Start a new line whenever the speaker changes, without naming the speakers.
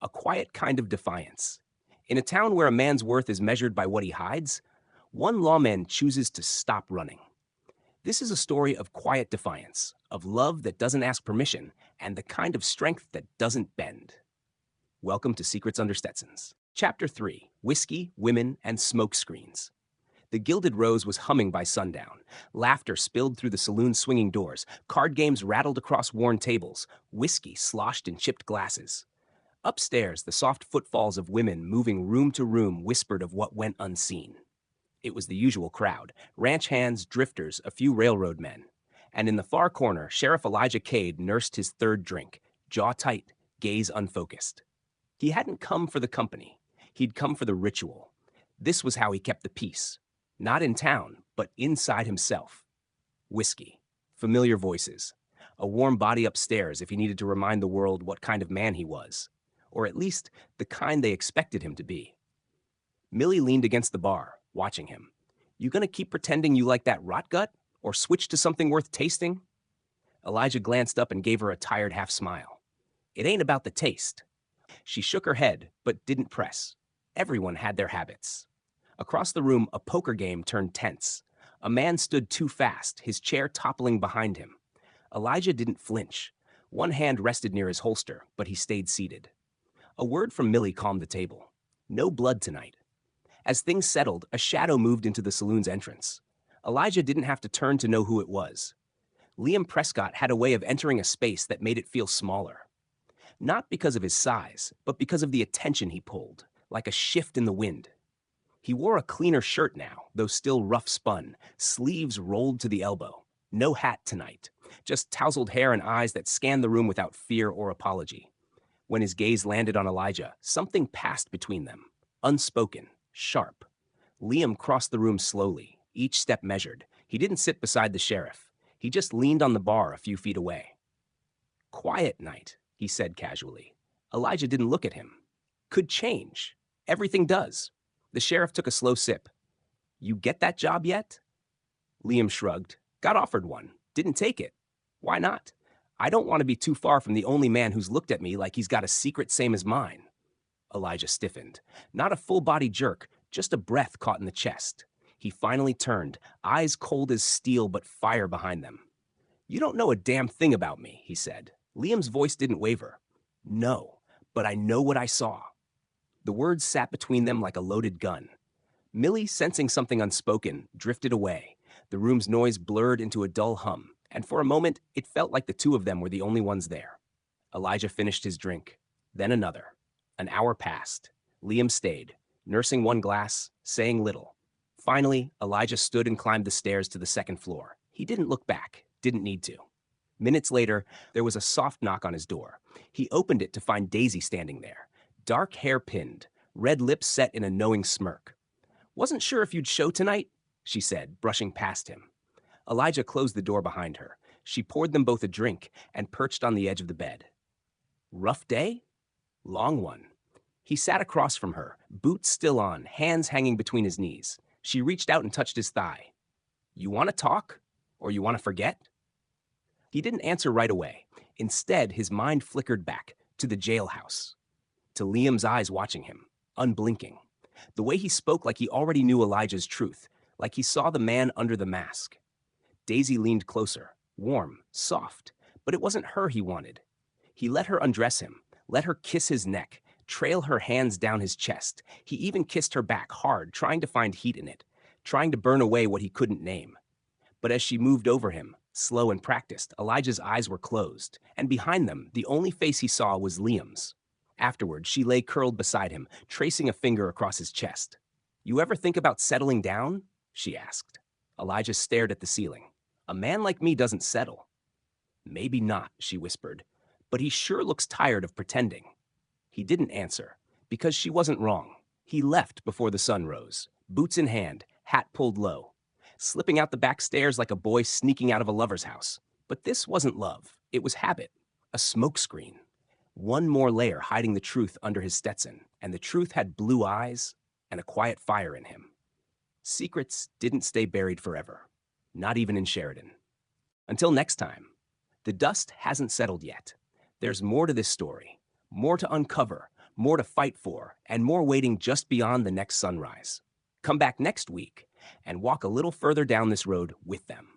a quiet kind of defiance. In a town where a man's worth is measured by what he hides, one lawman chooses to stop running. This is a story of quiet defiance, of love that doesn't ask permission, and the kind of strength that doesn't bend. Welcome to Secrets Under Stetsons. Chapter 3: Whiskey, Women, and Smoke Screens. The Gilded Rose was humming by sundown. Laughter spilled through the saloon's swinging doors. Card games rattled across worn tables. Whiskey sloshed in chipped glasses. Upstairs, the soft footfalls of women moving room to room whispered of what went unseen. It was the usual crowd: ranch hands, drifters, a few railroad men. And in the far corner, Sheriff Elijah Cade nursed his third drink, jaw tight, gaze unfocused. He hadn't come for the company. He'd come for the ritual. This was how he kept the peace. Not in town, but inside himself. Whiskey. Familiar voices. A warm body upstairs if he needed to remind the world what kind of man he was. Or at least, the kind they expected him to be. Millie leaned against the bar, watching him. You gonna keep pretending you like that rot gut? Or switch to something worth tasting? Elijah glanced up and gave her a tired half smile. It ain't about the taste. She shook her head, but didn't press. Everyone had their habits. Across the room, a poker game turned tense. A man stood too fast, his chair toppling behind him. Elijah didn't flinch. One hand rested near his holster, but he stayed seated. A word from Millie calmed the table. No blood tonight. As things settled, a shadow moved into the saloon's entrance. Elijah didn't have to turn to know who it was. Liam Prescott had a way of entering a space that made it feel smaller. Not because of his size, but because of the attention he pulled, like a shift in the wind. He wore a cleaner shirt now, though still rough spun, sleeves rolled to the elbow. No hat tonight, just tousled hair and eyes that scanned the room without fear or apology. When his gaze landed on Elijah, something passed between them, unspoken, sharp. Liam crossed the room slowly, each step measured. He didn't sit beside the sheriff. He just leaned on the bar a few feet away. Quiet night, he said casually. Elijah didn't look at him. Could change. Everything does. The sheriff took a slow sip. You get that job yet? Liam shrugged. Got offered one. Didn't take it. Why not? I don't want to be too far from the only man who's looked at me like he's got a secret same as mine. Elijah stiffened. Not a full-body jerk, just a breath caught in the chest. He finally turned, eyes cold as steel but fire behind them. You don't know a damn thing about me, he said. Liam's voice didn't waver. No, but I know what I saw. The words sat between them like a loaded gun. Millie, sensing something unspoken, drifted away. The room's noise blurred into a dull hum, and for a moment, it felt like the two of them were the only ones there. Elijah finished his drink, then another. An hour passed. Liam stayed, nursing one glass, saying little. Finally, Elijah stood and climbed the stairs to the second floor. He didn't look back, didn't need to. Minutes later, there was a soft knock on his door. He opened it to find Daisy standing there. Dark hair pinned, red lips set in a knowing smirk. Wasn't sure if you'd show tonight, she said, brushing past him. Elijah closed the door behind her. She poured them both a drink and perched on the edge of the bed. Rough day? Long one. He sat across from her, boots still on, hands hanging between his knees. She reached out and touched his thigh. You want to talk? Or you want to forget? He didn't answer right away. Instead, his mind flickered back to the jailhouse. To Liam's eyes watching him, unblinking. The way he spoke like he already knew Elijah's truth, like he saw the man under the mask. Daisy leaned closer, warm, soft, but it wasn't her he wanted. He let her undress him, let her kiss his neck, trail her hands down his chest. He even kissed her back hard, trying to find heat in it, trying to burn away what he couldn't name. But as she moved over him, slow and practiced, Elijah's eyes were closed, and behind them, the only face he saw was Liam's. Afterward, she lay curled beside him, tracing a finger across his chest. You ever think about settling down? She asked. Elijah stared at the ceiling. A man like me doesn't settle. Maybe not, she whispered, but he sure looks tired of pretending. He didn't answer, because she wasn't wrong. He left before the sun rose, boots in hand, hat pulled low, slipping out the back stairs like a boy sneaking out of a lover's house. But this wasn't love. It was habit, a smokescreen. One more layer hiding the truth under his Stetson, and the truth had blue eyes and a quiet fire in him. Secrets didn't stay buried forever, not even in Sheridan. Until next time, the dust hasn't settled yet. There's more to this story, more to uncover, more to fight for, and more waiting just beyond the next sunrise. Come back next week and walk a little further down this road with them.